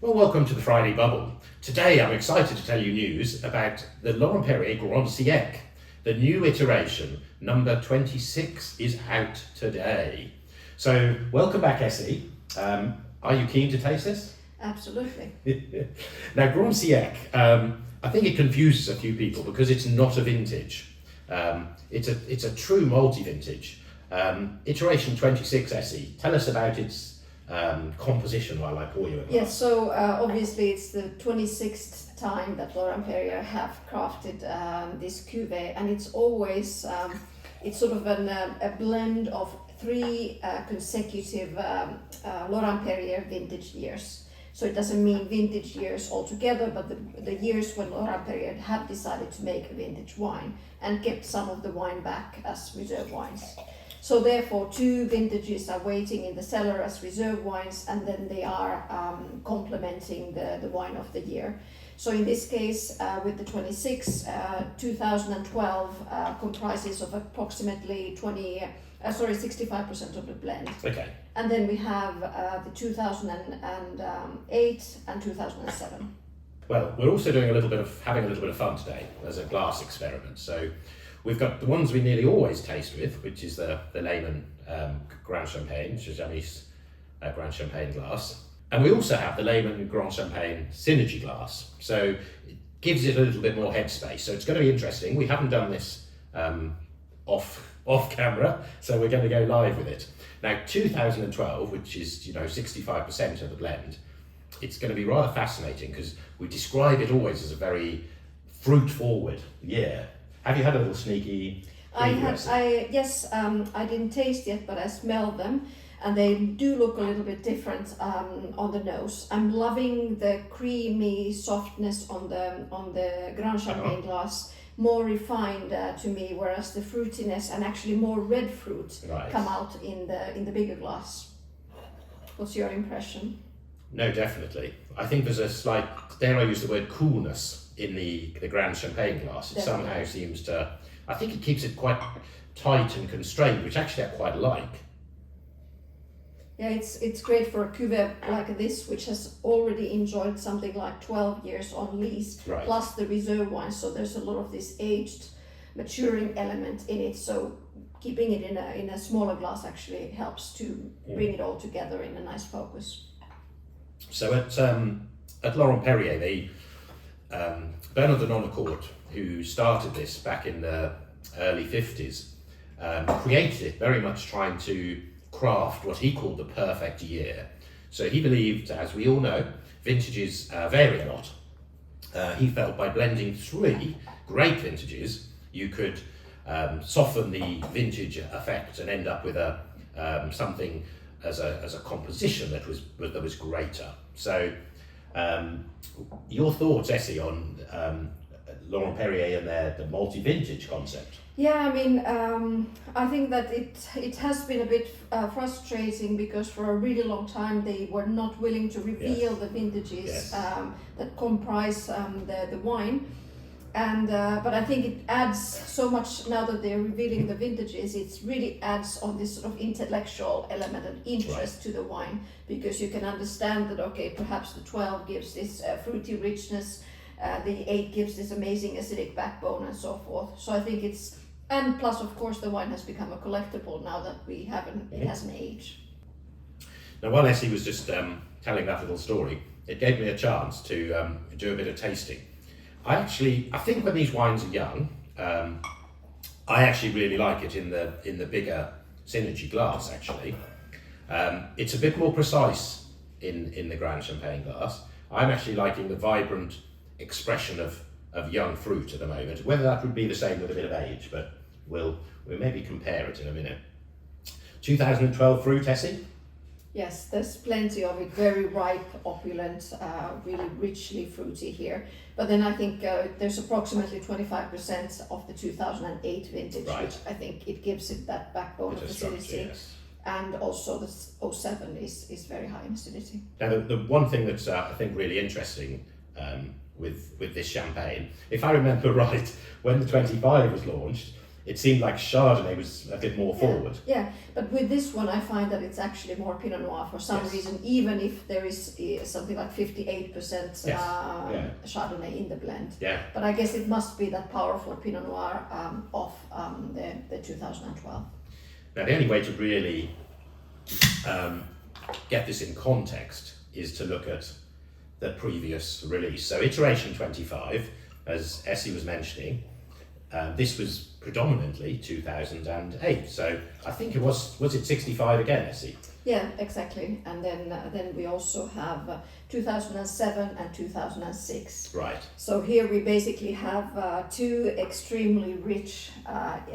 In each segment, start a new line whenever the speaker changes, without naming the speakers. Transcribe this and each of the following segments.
Well, welcome to the Friday Bubble. Today I'm excited to tell you news about the Laurent-Perrier Grand Siècle. The new iteration, number 26, is out today. So, welcome back, Essi. Are you keen to taste this?
Absolutely.
Now, Grand Siècle, I think it confuses a few people because it's not a vintage. It's a true multi-vintage. Iteration 26, Essi, tell us about its composition while I pour you a glass.
Yes, so obviously it's the 26th time that Laurent-Perrier have crafted this cuvee, and it's always, it's sort of a blend of three consecutive Laurent-Perrier vintage years. So it doesn't mean vintage years altogether, but the years when Laurent-Perrier have decided to make a vintage wine and kept some of the wine back as reserve wines. So therefore, two vintages are waiting in the cellar as reserve wines, and then they are complementing the wine of the year. So in this case, with the 26, 2012 comprises of approximately 65% of the blend.
Okay.
And then we have the 2008 and 2007.
Well, we're also doing having a little bit of fun today as a glass experiment. So we've got the ones we nearly always taste with, which is the Lehmann Grand Champagne, Jamis Grand Champagne glass. And we also have the Lehmann Grand Champagne Synergy glass. So it gives it a little bit more headspace. So it's going to be interesting. We haven't done this off camera, so we're going to go live with it. Now, 2012, which is 65% of the blend, it's going to be rather fascinating because we describe it always as a very fruit-forward year. Have you had a little sneaky?
Yes, I didn't taste yet, but I smelled them, and they do look a little bit different on the nose. I'm loving the creamy softness on the Grand Champagne glass, more refined to me, whereas the fruitiness and actually more red fruit come out in the bigger glass. What's your impression?
No, definitely. I think there's a slight, dare I use the word, coolness in the Grand Champagne glass. It somehow seems to, I think it keeps it quite tight and constrained, which actually I quite like.
Yeah, it's great for a cuvee like this, which has already enjoyed something like 12 years on lease, plus the reserve wine. So there's a lot of this aged, maturing element in it. So keeping it in a smaller glass actually helps to bring it all together in a nice focus.
So at Laurent-Perrier, Bernard de Nonnecourt, who started this back in the early 50s, created it very much trying to craft what he called the perfect year. So he believed, as we all know, vintages vary a lot. He felt by blending three great vintages, you could soften the vintage effect and end up with something as a composition that was greater. So your thoughts, Essi, on Laurent-Perrier and the multi-vintage concept?
Yeah, I mean, I think that it has been a bit frustrating because for a really long time they were not willing to reveal the vintages that comprise the wine. And but I think it adds so much now that they're revealing the vintages. It really adds on this sort of intellectual element and interest to the wine, because you can understand that perhaps the 12 gives this fruity richness, the 8 gives this amazing acidic backbone, and so forth. So I think and plus of course the wine has become a collectible now that it has an age.
Now, while Essi was just telling that little story, it gave me a chance to do a bit of tasting. I think when these wines are young, I actually really like it in the bigger Synergy glass. Actually, it's a bit more precise in the Grand Champagne glass. I'm actually liking the vibrant expression of young fruit at the moment. Whether that would be the same with a bit of age, but we'll maybe compare it in a minute. 2012 fruit, Essi?
Yes, there's plenty of it, very ripe, opulent, really richly fruity here. But then I think there's approximately 25% of the 2008 vintage, which I think it gives it that backbone of acidity. And also the 07 is very high in acidity.
Now, the one thing that's I think really interesting with this champagne, if I remember right, when the 25 was launched, it seemed like Chardonnay was a bit more forward.
Yeah, but with this one I find that it's actually more Pinot Noir for some reason, even if there is something like 58% Chardonnay in the blend.
Yeah.
But I guess it must be that powerful Pinot Noir of the 2012.
Now the only way to really get this in context is to look at the previous release. So iteration 25, as Essi was mentioning, this was predominantly 2008. So I think it was it 65 again, Essi?
Yeah, exactly. And then we also have 2007 and 2006.
Right.
So here we basically have two extremely rich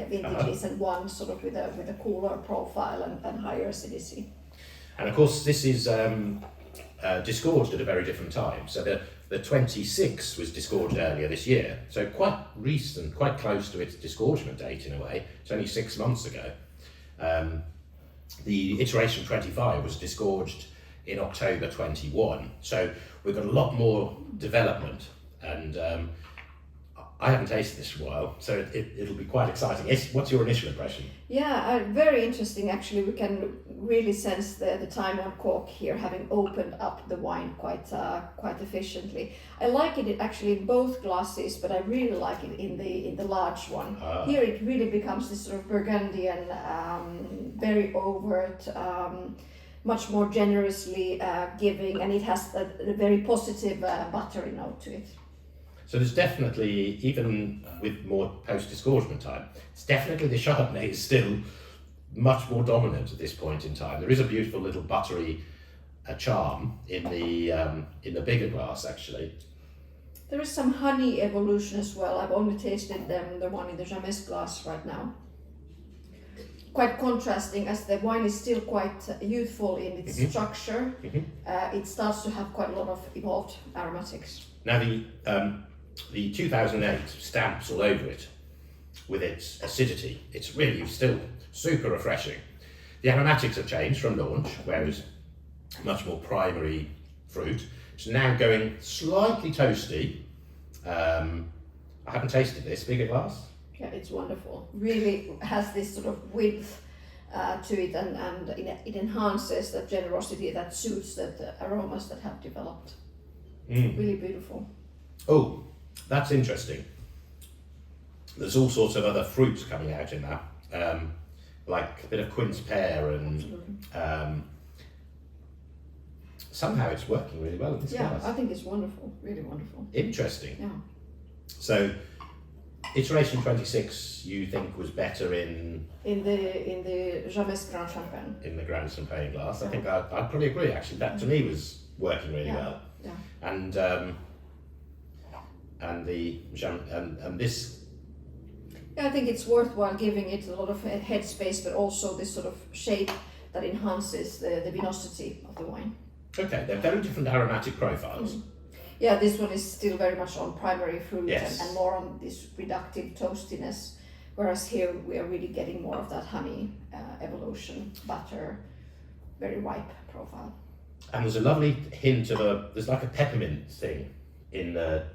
vintages and one sort of with a cooler profile and higher acidity.
And of course this is disgorged at a very different time. So the 26 was disgorged earlier this year, so quite recent, quite close to its disgorgement date in a way. It's only 6 months ago. The iteration 25 was disgorged in October 21, so we've got a lot more development, and I haven't tasted this for a while, so it'll be quite exciting. What's your initial impression?
Yeah, very interesting actually. We can really sense the time on cork here, having opened up the wine quite efficiently. I like it actually in both glasses, but I really like it in the large one. Here it really becomes this sort of Burgundian, very overt, much more generously giving, and it has a very positive buttery note to it.
So there's definitely, even with more post-disgorgement time, it's definitely the Chardonnay is still much more dominant at this point in time. There is a beautiful little buttery charm in the bigger glass, actually.
There is some honey evolution as well. I've only tasted the one in the Jamès glass right now. Quite contrasting, as the wine is still quite youthful in its structure. It starts to have quite a lot of evolved aromatics.
Now the 2008 stamps all over it with its acidity. It's really still super refreshing. The aromatics have changed from launch, whereas much more primary fruit. It's now going slightly toasty. I haven't tasted this bigger glass.
Yeah, it's wonderful. Really has this sort of width to it, and it enhances that generosity that suits the aromas that have developed. Really beautiful.
Oh, that's interesting. There's all sorts of other fruits coming out in that, like a bit of quince pear, and somehow it's working really well in this glass.
I think it's wonderful, really wonderful.
Interesting.
Yeah.
So, iteration 26, you think was better in
the Jamès Grand Champagne.
In the Grand Champagne glass. I think I'd probably agree. Actually, that to me was working really well.
Yeah.
And this.
Yeah, I think it's worthwhile giving it a lot of headspace, but also this sort of shape that enhances the vinosity of the wine.
Okay, they're very different aromatic profiles.
Yeah, this one is still very much on primary fruit,
yes,
and more on this reductive toastiness, whereas here we are really getting more of that honey evolution, butter, very ripe profile.
And there's a lovely hint of there's like a peppermint thing in the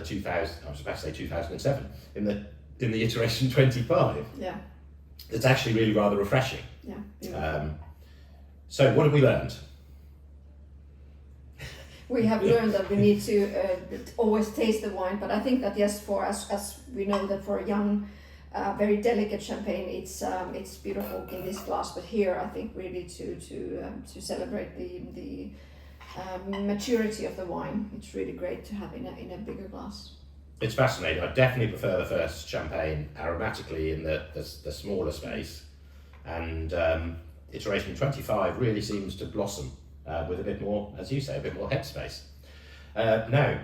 2000, I was about to say 2007, in the iteration 25.
Yeah.
It's actually really rather refreshing.
Yeah.
So what have we learned?
We have learned that we need to always taste the wine, but I think that yes, for as we know that for a young, very delicate champagne, it's beautiful in this glass. But here, I think really to celebrate the maturity of the wine, it's really great to have in a bigger glass.
It's fascinating. I definitely prefer the first champagne aromatically in the smaller space, and iteration 25 really seems to blossom with a bit more, as you say, a bit more headspace. Now,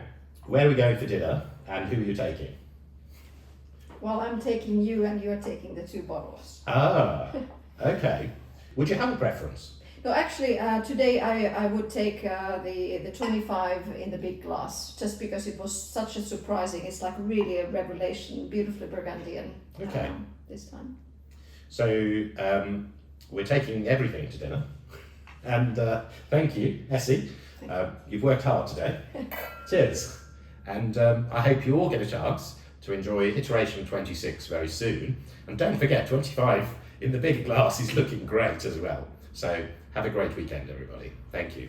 where are we going for dinner, and who are you taking?
Well, I'm taking you, and you're taking the two bottles.
Ah, okay. Would you have a preference?
No, actually, today I would take the 25 in the big glass, just because it was such a surprising. It's like really a revelation, beautifully Burgundian.
Okay.
This time.
So we're taking everything to dinner, and thank you, Essi. You've worked hard today. Cheers, and I hope you all get a chance to enjoy iteration 26 very soon. And don't forget, 25 in the big glass is looking great as well. So have a great weekend, everybody. Thank you.